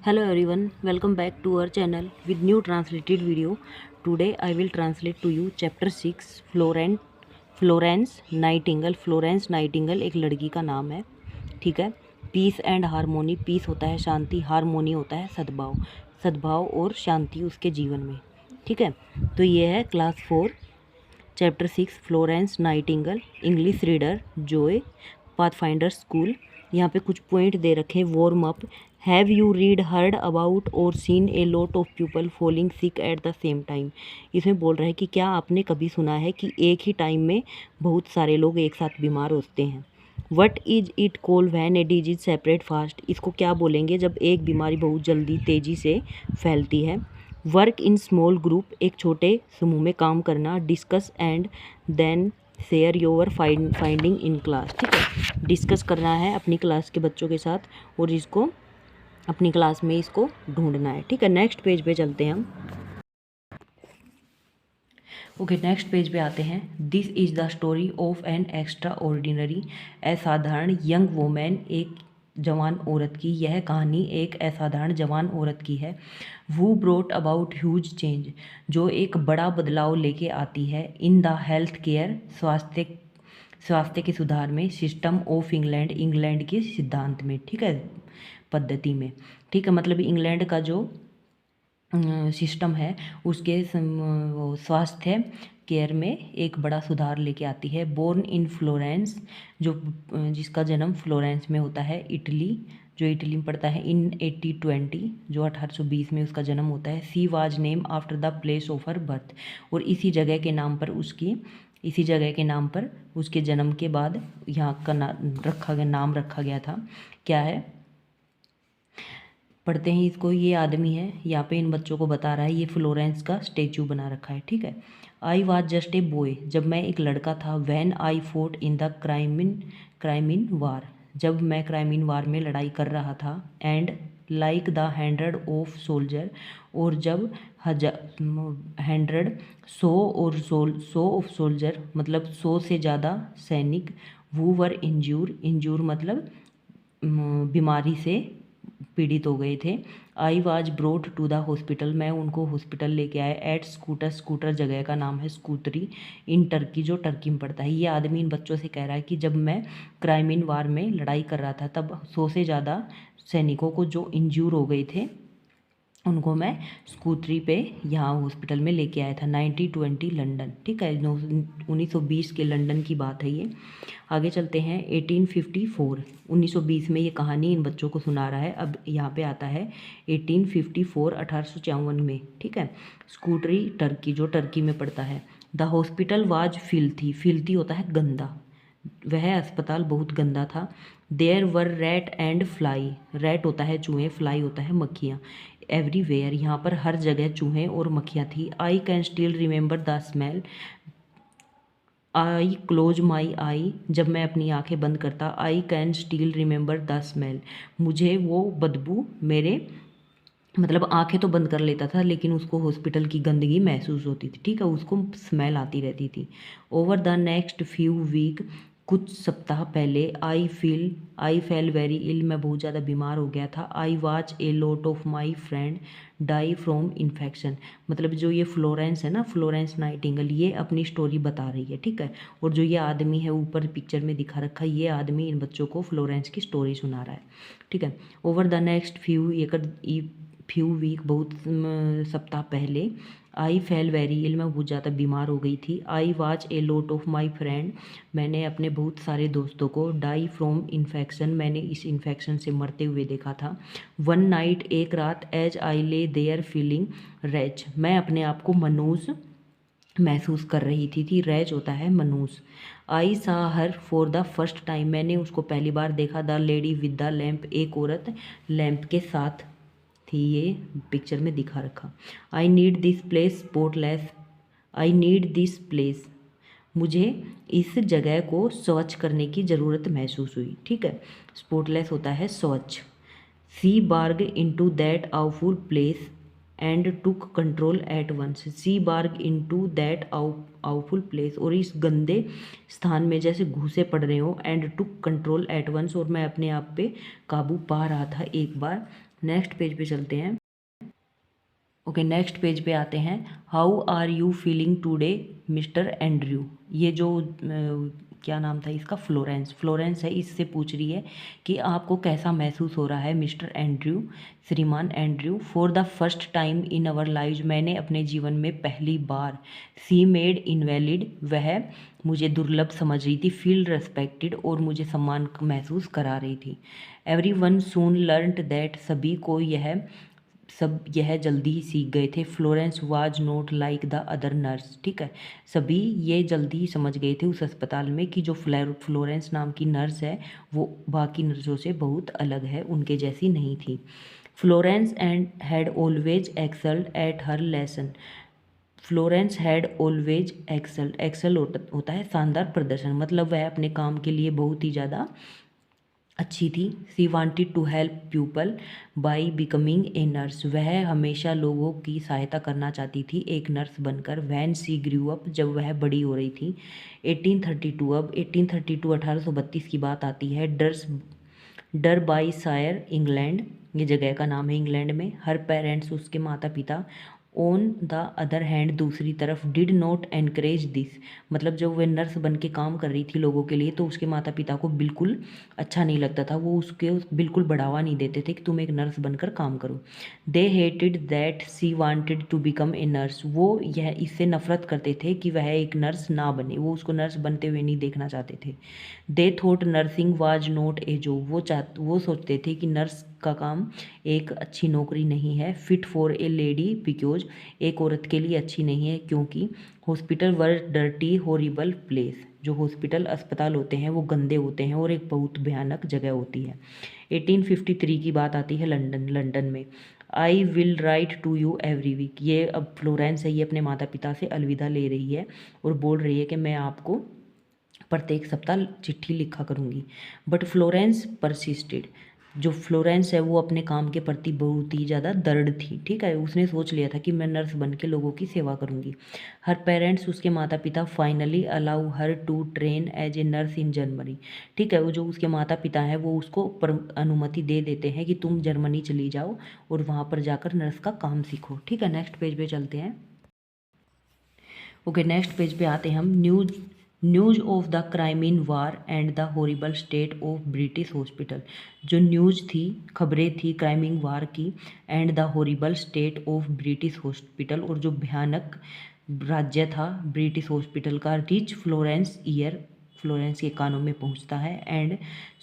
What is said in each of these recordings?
Hello everyone, welcome back to our channel with new translated video. Today I will translate to you chapter 6 Florence Nightingale. Florence Nightingale एक लड़की का नाम है, ठीक है। Piece and harmony, piece होता है शांति, हारमोनी होता है सद्भाव, सद्भाव और शांति उसके जीवन में, ठीक है। तो ये है class 4 chapter 6 Florence Nightingale, English reader Joy, Pathfinder school. यहाँ पे कुछ पॉइंट दे रखे, warm up. Have you read heard about or seen a lot of people falling sick at the same time. इसमें बोल रहा है कि क्या आपने कभी सुना है कि एक ही टाइम में बहुत सारे लोग एक साथ बीमार होते हैं। What is it call when a disease separate fast. इसको क्या बोलेंगे जब एक बीमारी बहुत जल्दी तेज़ी से फैलती है। वर्क इन स्मॉल ग्रुप, एक छोटे समूह में काम करना। Discuss and then share your finding in class, ठीक है। डिस्कस करना है अपनी क्लास के बच्चों के साथ और इसको अपनी क्लास में इसको ढूंढना है, ठीक है। नेक्स्ट पेज पे चलते हैं हम। ओके, नेक्स्ट पेज पे आते हैं। This is the story of an extra ordinary, असाधारण यंग वोमेन, एक जवान औरत की। यह कहानी एक असाधारण जवान औरत की है। वो ब्रोट अबाउट ह्यूज चेंज, जो एक बड़ा बदलाव लेके आती है। इन द हेल्थ केयर, स्वास्थ्य के सुधार में। सिस्टम ऑफ इंग्लैंड, इंग्लैंड के सिद्धांत में, ठीक है, पद्धति में, ठीक है। मतलब इंग्लैंड का जो सिस्टम है उसके वो स्वास्थ्य केयर में एक बड़ा सुधार लेके आती है। बोर्न इन फ्लोरेंस, जो जिसका जन्म फ्लोरेंस में होता है, इटली, जो इटली में पड़ता है। इन 1820, जो 1820 में उसका जन्म होता है। She was name after the place of her birth, और इसी जगह के नाम पर उसके जन्म के बाद यहाँ का नाम रखा गया था। क्या है, पढ़ते हैं इसको। ये आदमी है यहाँ पे, इन बच्चों को बता रहा है। ये फ्लोरेंस का स्टेचू बना रखा है, ठीक है। I was just a boy, जब मैं एक लड़का था। When I fought in the Crimean war, जब मैं क्राइमिन वार में लड़ाई कर रहा था। एंड लाइक द 100 और जब 100 ऑफ सोल्जर, मतलब 100 से ज़्यादा सैनिक। वो वर इंजूर मतलब बीमारी से पीड़ित हो गए थे। I was brought to the hospital, मैं उनको हॉस्पिटल लेके आया। एट स्कूटर जगह का नाम है स्कूतरी, इन टर्की, जो टर्की में पड़ता है। ये आदमी इन बच्चों से कह रहा है कि जब मैं क्राइमिन वार में लड़ाई कर रहा था, तब 100 से ज़्यादा सैनिकों को जो इंज्यूर हो गए थे, उनको मैं स्कूटरी पे यहाँ हॉस्पिटल में लेके आया था। 1920 लंदन, ठीक है, 1920 के लंदन की बात है ये। आगे चलते हैं। 1854, 1920 में ये कहानी इन बच्चों को सुना रहा है। अब यहाँ पे आता है 1854, 1854 में, ठीक है। स्कूटरी टर्की, जो टर्की में पड़ता है। द हॉस्पिटल वाज फिल्थी होता है गंदा, वह अस्पताल बहुत गंदा था। There were rat and fly, rat होता है चूहे, फ्लाई होता है मक्खियाँ। एवरीवेयर, यहाँ पर हर जगह चूहे और मक्खियाँ थी। I can still remember the smell, I close my eye, जब मैं अपनी आंखें बंद करता। I can still remember the smell, मुझे वो बदबू मेरे, मतलब आंखें तो बंद कर लेता था लेकिन उसको हॉस्पिटल की गंदगी महसूस होती थी, ठीक है, उसको स्मेल आती रहती थी। Over the next few week, कुछ सप्ताह पहले। आई फेल वेरी इल, मैं बहुत ज़्यादा बीमार हो गया था। I watch a lot of my friend die from infection, मतलब जो ये फ्लोरेंस है ना, फ्लोरेंस नाइटिंगल, ये अपनी स्टोरी बता रही है, ठीक है। और जो ये आदमी है ऊपर पिक्चर में दिखा रखा है, ये आदमी इन बच्चों को फ्लोरेंस की स्टोरी सुना रहा है, ठीक है। Over the next few week, बहुत सप्ताह पहले। आई फेल वेरी इल, मैं बहुत ज़्यादा बीमार हो गई थी। आई watch a lot of my friend, मैंने अपने बहुत सारे दोस्तों को। डाई फ्रॉम इन्फेक्शन, मैंने इस इन्फेक्शन से मरते हुए देखा था। वन नाइट, एक रात। As I lay their feeling reach, मैं अपने आप को मनूस महसूस कर रही थी। रैज होता है मनूस। आई सा her for the first time, मैंने उसको पहली बार देखा। The lady with the lamp, एक औरत लैम्प के साथ थी, ये पिक्चर में दिखा रखा। I need this place spotless, I need this place, मुझे इस जगह को स्वच्छ करने की ज़रूरत महसूस हुई, ठीक है। स्पॉटलेस होता है स्वच्छ। She barged into that awful place and took control at once. She barged in to that awful place, और इस गंदे स्थान में जैसे घुसे पड़ रहे हो। And took control at once, और मैं अपने आप पे काबू पा रहा था एक बार। नेक्स्ट पेज पे चलते हैं। ओके, नेक्स्ट पेज पे आते हैं। How are you feeling today Mr Andrew. ये जो क्या नाम था इसका, फ्लोरेंस है, इससे पूछ रही है कि आपको कैसा महसूस हो रहा है मिस्टर एंड्रयू, श्रीमान Andrew. For the first time in our lives, मैंने अपने जीवन में पहली बार। सी मेड इनवैलिड, वह मुझे दुर्लभ समझ रही थी। फील रेस्पेक्टेड, और मुझे सम्मान महसूस करा रही थी। Every one soon learned that, सभी को यह जल्दी ही सीख गए थे। Florence was not like the other nurse, ठीक है, सभी ये जल्दी ही समझ गए थे उस अस्पताल में कि जो फ्लोरेंस नाम की नर्स है वो बाकी नर्सों से बहुत अलग है, उनके जैसी नहीं थी। Florence and had always excelled at her lesson. Florence had always excelled, excel होता है शानदार प्रदर्शन, मतलब वह अपने काम के लिए बहुत ही ज़्यादा अच्छी थी। She wanted to help people by becoming a nurse, वह हमेशा लोगों की सहायता करना चाहती थी एक नर्स बनकर। वैन सी ग्रू अप, जब वह बड़ी हो रही थी। 1832, अब 1832 1832 की बात आती है। डर बाई शायर इंग्लैंड, ये जगह का नाम है इंग्लैंड में। हर पेरेंट्स, उसके माता पिता। ऑन द अदर हैंड, दूसरी तरफ। डिड नॉट एनकरेज दिस, मतलब जब वह नर्स बन के काम कर रही थी लोगों के लिए तो उसके माता पिता को बिल्कुल अच्छा नहीं लगता था, वो उसके बिल्कुल बढ़ावा नहीं देते थे कि तुम एक नर्स बनकर काम करो। They hated that she wanted to become a nurse, वो यह इससे नफरत करते थे कि वह एक नर्स ना बने, वो उसको नर्स बनते हुए नहीं देखना चाहते थे। They thought nursing was not a job, वो सोचते थे कि नर्स का काम एक अच्छी नौकरी नहीं है। Fit for a lady, because एक औरत के लिए अच्छी नहीं है, क्योंकि हॉस्पिटल वर डर्टी हॉरिबल प्लेस, जो हॉस्पिटल अस्पताल होते हैं वो गंदे होते हैं और एक बहुत भयानक जगह होती है। 1853 की बात आती है लंदन में। I will write to you every week, ये अब फ्लोरेंस है, ये अपने माता पिता से अलविदा ले रही है और बोल रही है कि मैं आपको प्रत्येक सप्ताह चिट्ठी लिखा करूँगी। बट फ्लोरेंस परसिस्टेड, जो फ्लोरेंस है वो अपने काम के प्रति बहुत ही ज़्यादा दृढ़ थी, ठीक है, उसने सोच लिया था कि मैं नर्स बन के लोगों की सेवा करूँगी। हर पेरेंट्स, उसके माता पिता, finally allow her to train as a nurse in Germany, ठीक है, वो जो उसके माता पिता हैं वो उसको अनुमति दे देते हैं कि तुम जर्मनी चली जाओ और वहाँ पर जाकर नर्स का काम सीखो, ठीक है। नेक्स्ट पेज पे चलते हैं। ओके, नेक्स्ट पेज पे आते हैं हम। News of the Crimean war and the horrible state of British hospital, जो न्यूज़ थी, खबरें थी क्राइमिंग वार की, and the horrible state of British hospital, और जो भयानक राज्य था ब्रिटिश हॉस्पिटल का। रिच फ्लोरेंस के कानों में पहुंचता है। एंड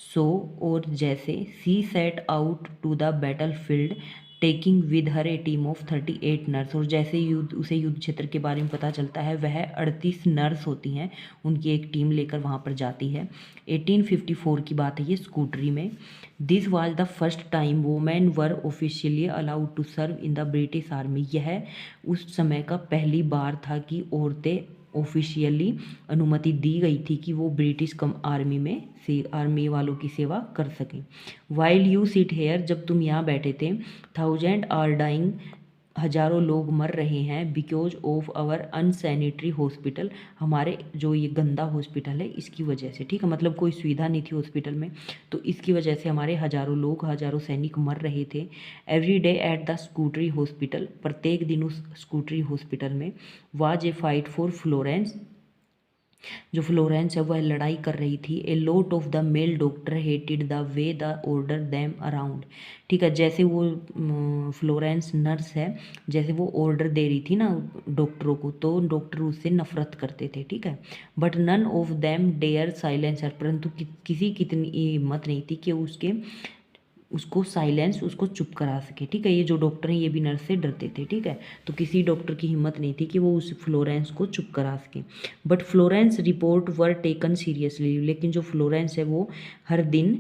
सो, और जैसे, she set out to the battle field taking with her a team of 38 nurse, और जैसे उसे युद्ध क्षेत्र के बारे में पता चलता है वह 38 नर्स होती हैं, उनकी एक टीम लेकर वहाँ पर जाती है। 1854 की बात है ये, स्कूटरी में। This was the first time women were officially allowed to serve in the British army, यह उस समय का पहली बार था कि औरतें ऑफिशियली अनुमति दी गई थी कि वो ब्रिटिश आर्मी में आर्मी वालों की सेवा कर सकें। वाइल यू सिट हेयर, जब तुम यहाँ बैठे थे। थाउजेंड आर डाइंग, हजारों लोग मर रहे हैं। Because of our unsanitary hospital, हमारे जो ये गंदा हॉस्पिटल है इसकी वजह से, ठीक है, मतलब कोई सुविधा नहीं थी हॉस्पिटल में, तो इसकी वजह से हमारे हजारों सैनिक मर रहे थे। Every day at the scooty hospital, प्रत्येक दिन उस स्कूटरी हॉस्पिटल में। Was a fight for Florence, जो फ्लोरेंस है वह लड़ाई कर रही थी। ए lot of the mail doctor hated the way the order them around, ठीक है, जैसे वो फ्लोरेंस नर्स है, जैसे वो ऑर्डर दे रही थी ना डॉक्टरों को, तो डॉक्टर उससे नफरत करते थे, ठीक है। But none of them dare silence her, परंतु किसी की इतनी हिम्मत नहीं थी कि उसको चुप करा सके, ठीक है, ये जो डॉक्टर हैं ये भी नर्स से डरते थे, ठीक है, तो किसी डॉक्टर की हिम्मत नहीं थी कि वो उस फ्लोरेंस को चुप करा सके। But Florence report were taken seriously, लेकिन जो फ्लोरेंस है वो हर दिन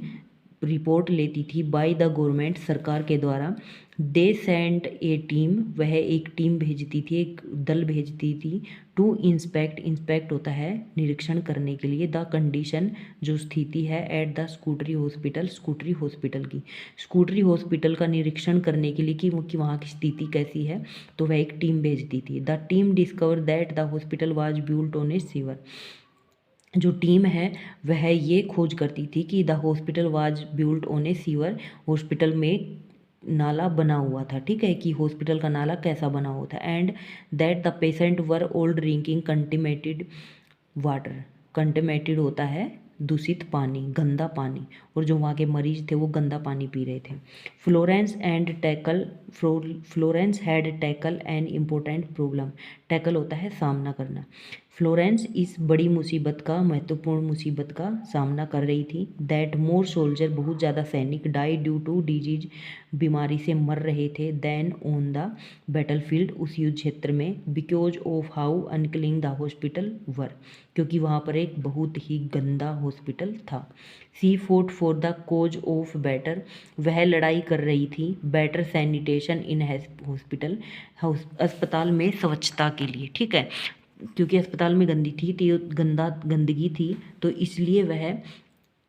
रिपोर्ट लेती थी बाय द गवर्नमेंट, सरकार के द्वारा। दे सेंट ए टीम, वह एक टीम भेजती थी, एक दल भेजती थी। टू इंस्पेक्ट, इंस्पेक्ट होता है निरीक्षण करने के लिए। द कंडीशन, जो स्थिति है। At the scooty hospital, scooty hospital की, स्कूटरी हॉस्पिटल का निरीक्षण करने के लिए कि वहाँ की स्थिति कैसी है, तो वह एक टीम भेजती थी। The team discover that the hospital was built on A sewer, जो टीम है वह ये खोज करती थी कि the hospital was built on A sewer, hospital में नाला बना हुआ था। ठीक है, कि हॉस्पिटल का नाला कैसा बना हुआ था। And that the patient were all drinking contaminated water, contaminated होता है दूषित पानी, गंदा पानी, और जो वहाँ के मरीज थे वो गंदा पानी पी रहे थे। Florence had tackle an important problem, tackle होता है सामना करना। फ्लोरेंस इस बड़ी मुसीबत का, महत्वपूर्ण मुसीबत का सामना कर रही थी। दैट मोर सोल्जर, बहुत ज़्यादा सैनिक, डाई ड्यू टू डिजीज, बीमारी से मर रहे थे। देन ऑन द बैटलफील्ड, उस युद्ध क्षेत्र में। Because of how unclean the hospital were, क्योंकि वहाँ पर एक बहुत ही गंदा हॉस्पिटल था। She fought for the cause of better, वह लड़ाई कर रही थी बेटर सैनिटेशन इन हॉस्पिटल, अस्पताल में स्वच्छता के लिए। ठीक है, क्योंकि अस्पताल में गंदगी थी, तो इसलिए वह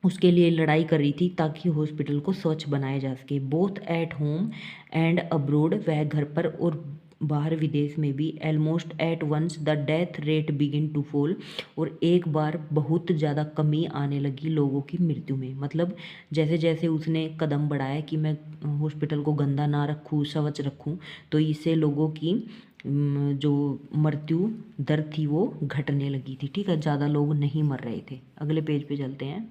उसके लिए लड़ाई कर रही थी ताकि हॉस्पिटल को स्वच्छ बनाया जा सके। Both at home and abroad, वह घर पर और बाहर विदेश में भी। Almost at once the death rate begin to fall, और एक बार बहुत ज़्यादा कमी आने लगी लोगों की मृत्यु में। मतलब जैसे जैसे उसने कदम बढ़ाया कि मैं हॉस्पिटल को गंदा ना रखूँ, स्वच्छ रखूँ, तो इससे लोगों की जो मृत्यु दर थी वो घटने लगी थी। ठीक है, ज़्यादा लोग नहीं मर रहे थे। अगले पेज पे चलते हैं।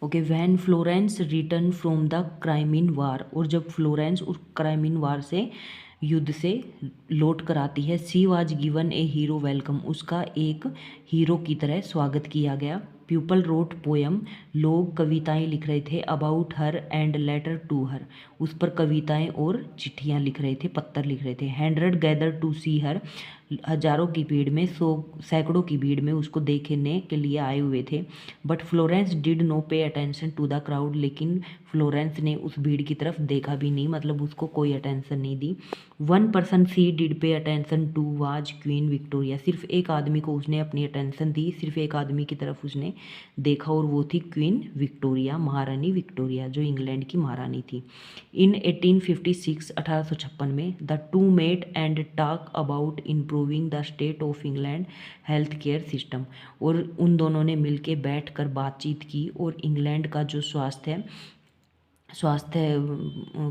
Okay, when Florence return from the Crimean war, और जब फ्लोरेंस उस क्राइमीन वार से, युद्ध से लौट कर आती है। She was given A hero welcome, उसका एक हीरो की तरह स्वागत किया गया। पीपल रोट पोएम, लोग कविताएं लिख रहे थे। About her and letter to her, उस पर कविताएं और चिट्ठियां लिख रहे थे, पत्र लिख रहे थे। हंड्रेड गैदर टू सी हर, हजारों की भीड़ में, सैकड़ों की भीड़ में उसको देखने के लिए आए हुए थे। But Florence did no pay attention to the crowd, लेकिन फ्लोरेंस ने उस भीड़ की तरफ देखा भी नहीं, मतलब उसको कोई अटेंशन नहीं दी। One person she did pay attention to was Queen Victoria, सिर्फ एक आदमी को उसने अपनी अटेंशन दी, सिर्फ एक आदमी की तरफ उसने देखा, और वो थी क्वीन विक्टोरिया, महारानी विक्टोरिया, जो इंग्लैंड की महारानी थी। इन 1856, 1856 में, the two met and talk about improving the state of England health care system, और उन दोनों ने मिलकर बैठकर बातचीत की और इंग्लैंड का जो स्वास्थ्य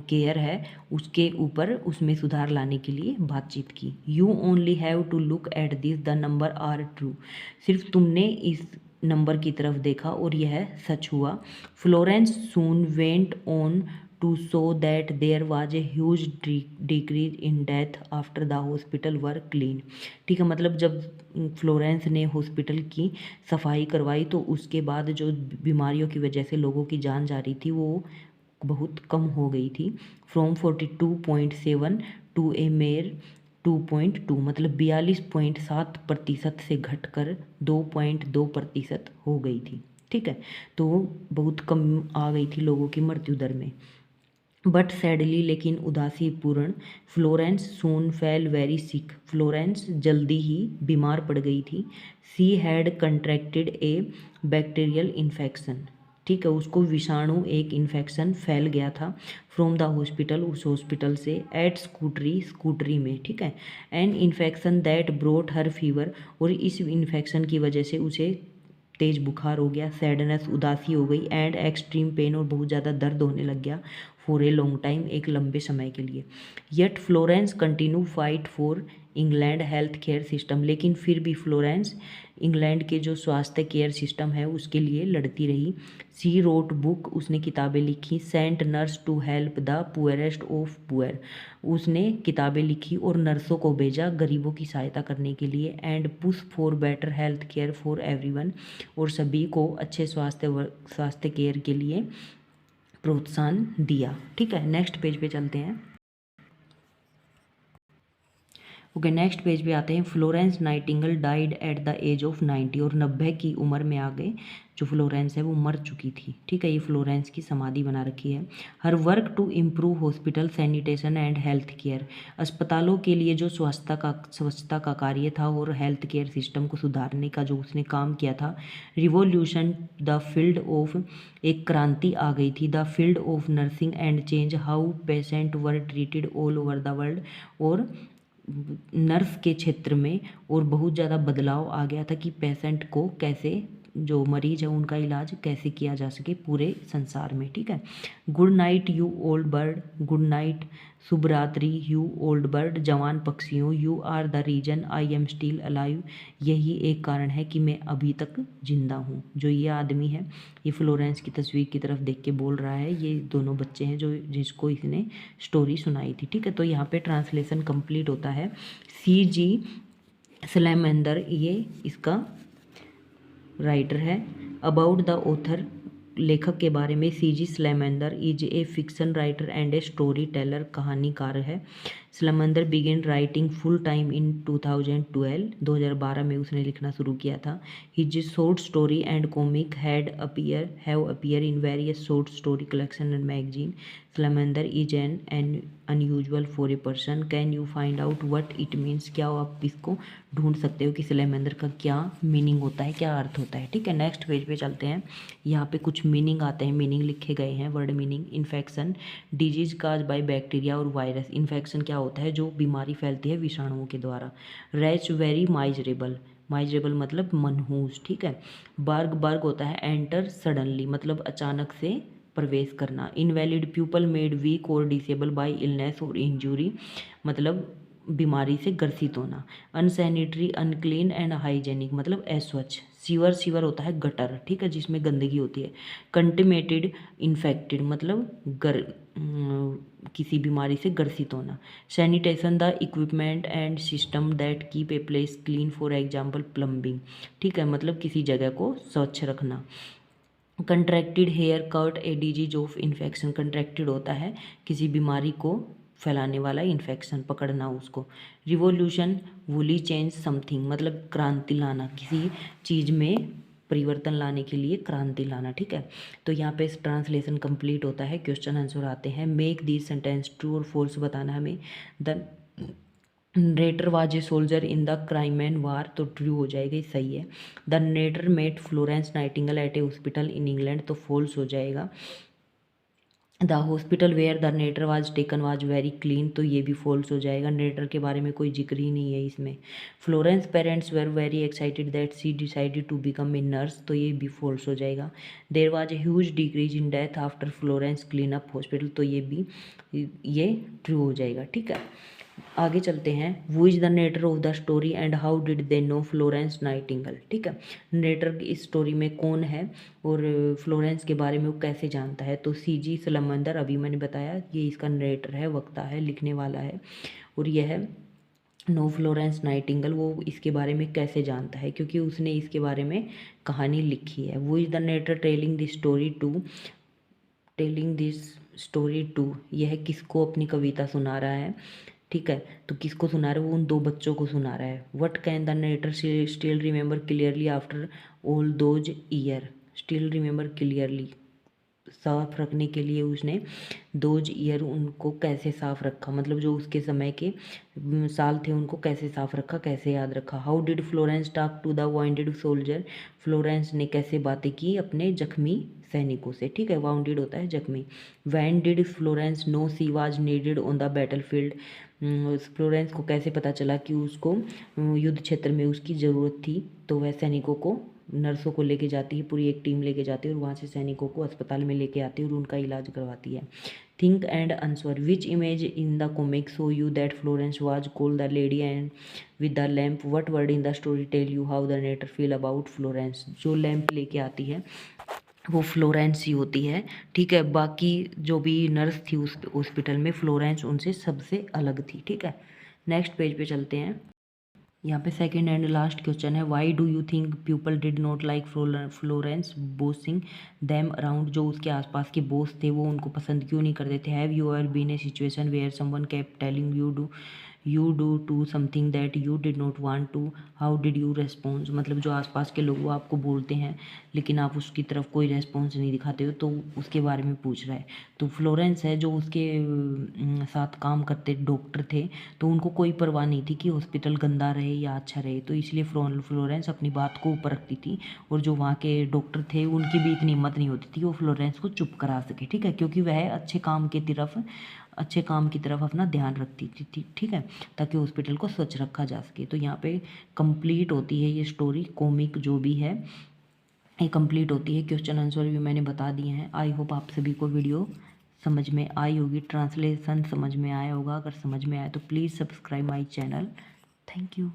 केयर है उसके ऊपर, उसमें सुधार लाने के लिए बातचीत की। You only have to look at this, the number are true, सिर्फ तुमने इस नंबर की तरफ देखा और यह सच हुआ। Florence soon went on to show that there was a huge decrease in death after the hospital were clean. ठीक है, मतलब जब फ्लोरेंस ने हॉस्पिटल की सफाई करवाई तो उसके बाद जो बीमारियों की वजह से लोगों की जान जा रही थी वो बहुत कम हो गई थी। फ्रॉम 42.7 टू ए मेयर 2.2, मतलब 42.7% से घटकर 2.2% हो गई थी। ठीक है, तो बहुत कम आ गई थी लोगों की मृत्यु दर में। बट सैडली, लेकिन उदासी पूर्ण, फ्लोरेंस सून फेल वेरी सिक, फ्लोरेंस जल्दी ही बीमार पड़ गई थी। She had contracted A bacterial infection, ठीक है, उसको विषाणु एक इन्फेक्शन फैल गया था। फ्रॉम द हॉस्पिटल, उस हॉस्पिटल से। एट स्कूटरी में, ठीक है। An infection that brought her fever, और इस इन्फेक्शन की वजह से उसे तेज बुखार हो गया। सैडनेस, उदासी हो गई। एंड एक्सट्रीम पेन, और बहुत ज़्यादा दर्द होने लग गया। फॉर ए लॉन्ग टाइम, एक लंबे समय के लिए। Yet Florence continue fight for England health care system, लेकिन फिर भी फ्लोरेंस इंग्लैंड के जो स्वास्थ्य केयर सिस्टम है उसके लिए लड़ती रही। सी रोट बुक, उसने किताबें लिखी। Sent nurse to help the poorest of poor, उसने किताबें लिखी और नर्सों को भेजा गरीबों की सहायता करने के लिए। And push for better health care for everyone, और सभी को अच्छे स्वास्थ्य केयर के लिए प्रोत्साहन दिया। ठीक है, नेक्स्ट पेज पे चलते हैं। ओके, नेक्स्ट पेज पे आते हैं। Florence Nightingale died at the age of 90, और 90 की उम्र में आ गए जो फ्लोरेंस है वो मर चुकी थी। ठीक है, ये फ्लोरेंस की समाधि बना रखी है। Her work to improve hospital sanitation and health care, अस्पतालों के लिए जो स्वच्छता का कार्य था और हेल्थ केयर सिस्टम को सुधारने का जो उसने काम किया था। रिवॉल्यूशन द फील्ड ऑफ, एक क्रांति आ गई थी। The field of nursing and change how patient were treated all over the world, और नर्स के क्षेत्र में और बहुत ज़्यादा बदलाव आ गया था कि पेशेंट को कैसे, जो मरीज है उनका इलाज कैसे किया जा सके पूरे संसार में। ठीक है, good night you old bird, good night, शुभ रात्रि यू ओल्ड बर्ड, जवान पक्षियों, you are the reason I am still alive, यही एक कारण है कि मैं अभी तक जिंदा हूँ। जो ये आदमी है ये फ्लोरेंस की तस्वीर की तरफ देख के बोल रहा है। ये दोनों बच्चे हैं जो जिसको इसने स्टोरी सुनाई थी। ठीक है, तो यहाँ पे ट्रांसलेशन कंप्लीट होता है। C.G. स्लैमेंदर ये इसका राइटर है। अबाउट द ऑथर, लेखक के बारे में। C.G. Salamander is a fiction writer and a story teller, कहानीकार है। Salamander begin writing full time in 2012, 2012 में उसने लिखना शुरू किया था। His short story and comic have appear in various short story collection and magazine. Salamander is an unusual for a person, can you find out what it means, क्या आप इसको ढूंढ सकते हो कि स्लैमेंदर का क्या मीनिंग होता है, क्या अर्थ होता है। ठीक है, नेक्स्ट पेज पे चलते हैं। यहाँ पे कुछ मीनिंग आते हैं, मीनिंग लिखे गए हैं। Word meaning, infection, disease cause by bacteria और वायरस। इन्फेक्शन क्या होता है, जो बीमारी फैलती है विषाणुओं के द्वारा। रैच वेरी माइजरेबल, माइजरेबल मतलब मनहूस। ठीक है, बर्ग, बर्ग होता है एंटर सडनली, मतलब अचानक से प्रवेश करना। इनवैलिड, पीपल मेड वीक और डिसेबल बाय इलनेस और इंजरी, मतलब बीमारी से ग्रसित होना। अनसैनिटरी, अनक्लीन एंड हाइजेनिक, मतलब अस्वच्छ। सीवर, सीवर होता है गटर, ठीक है, जिसमें गंदगी होती है। कंटेमेटेड, इन्फेक्टेड, मतलब किसी बीमारी से ग्रसित होना। Sanitation, the equipment and system that keep a place clean, for example plumbing. ठीक है, मतलब किसी जगह को स्वच्छ रखना। Contracted hair cut, a disease of infection, contracted होता है किसी बीमारी को फैलाने वाला इन्फेक्शन, पकड़ना उसको। रिवॉल्यूशन, वुली चेंज समथिंग, मतलब क्रांति लाना, किसी चीज़ में परिवर्तन लाने के लिए क्रांति लाना। ठीक है, तो यहाँ पे ट्रांसलेशन कंप्लीट होता है, क्वेश्चन आंसर आते हैं। मेक दिस सेंटेंस ट्रू और फॉल्स बताना हमें। The narrator was a soldier in the Crimean war, तो ट्रू हो जाएगा, सही है। The narrator met Florence Nightingale at a hospital in England, तो फॉल्स हो जाएगा। The hospital where the narrator was taken was very clean, तो ये भी फॉल्स हो जाएगा, नरेटर के बारे में कोई जिक्र ही नहीं है इसमें। Florence parents were very excited that she decided to become a nurse, तो ये भी फॉल्स हो जाएगा। There was a huge decrease in death after Florence clean up hospital, तो ये ट्रू हो जाएगा। ठीक है, आगे चलते हैं। वो is the narrator of the story and how did they know Florence Nightingale. ठीक है, नरेटर इस स्टोरी में कौन है और फ्लोरेंस के बारे में वो कैसे जानता है, तो C.G. स्लैमेंदर, अभी मैंने बताया ये इसका नरेटर है, वक्ता है, लिखने वाला है। और यह है नो फ्लोरेंस नाइटिंगेल, वो इसके बारे में कैसे जानता है, क्योंकि उसने इसके बारे में कहानी लिखी है। वो is the narrator telling this story to, यह किसको अपनी कविता सुना रहा है। ठीक है, तो किसको सुना रहा है, वो उन दो बच्चों को सुना रहा है। What can the narrator still remember clearly after all those year, still remember clearly, साफ रखने के लिए उसने दोज ईयर, उनको कैसे साफ रखा, मतलब जो उसके समय के साल थे उनको कैसे साफ रखा, कैसे याद रखा। How did Florence talk to the wounded soldier, Florence ने कैसे बातें की अपने जख्मी सैनिकों से। ठीक है, वाउंडेड होता है जख्मी। When did Florence know she was needed on the battle field, फ्लोरेंस को कैसे पता चला कि उसको युद्ध क्षेत्र में उसकी ज़रूरत थी, तो वह सैनिकों को, नर्सों को लेके जाती है, पूरी एक टीम लेके जाती है और वहाँ से सैनिकों को अस्पताल में लेके आती है और उनका इलाज करवाती है। Think and answer, which image in the comic show you that Florence was called the lady and with the lamp, what word in the story tell you how the narrator feel about Florence, जो lamp लेके आती है वो Florence ही होती है। ठीक है, बाकी जो भी नर्स थी उस हॉस्पिटल में, फ्लोरेंस उनसे सबसे अलग थी। ठीक है, नेक्स्ट पेज पे चलते हैं। यहाँ पे सेकंड एंड लास्ट क्वेश्चन है, why do you think people did not like Florence bossing them around, जो उसके आसपास के बोस थे वो उनको पसंद क्यों नहीं करते थे। Have you ever been a situation where someone kept telling you you do to something that you did not want to, how did you response, मतलब जो आसपास के लोग वो आपको बोलते हैं लेकिन आप उसकी तरफ कोई रेस्पॉन्स नहीं दिखाते हो, तो उसके बारे में पूछ रहा है। तो फ्लोरेंस है जो उसके साथ काम करते डॉक्टर थे, तो उनको कोई परवाह नहीं थी कि हॉस्पिटल गंदा रहे या अच्छा रहे, तो इसलिए फ्लोरेंस अपनी बात को ऊपर रखती थी। और जो वहाँ के डॉक्टर थे उनकी भी इतनी हिम्मत नहीं होती थी वो फ्लोरेंस को चुप करा सके, ठीक है, क्योंकि वह अच्छे काम की तरफ अपना ध्यान रखती थी, ठीक है, ताकि हॉस्पिटल को स्वच्छ रखा जा सके। तो यहाँ पे कंप्लीट होती है ये स्टोरी, कॉमिक जो भी है ये कंप्लीट होती है। क्वेश्चन आंसर भी मैंने बता दिए हैं। आई होप आप सभी को वीडियो समझ में आई होगी, ट्रांसलेशन समझ में आया होगा। अगर समझ में आया तो please subscribe my channel. Thank you.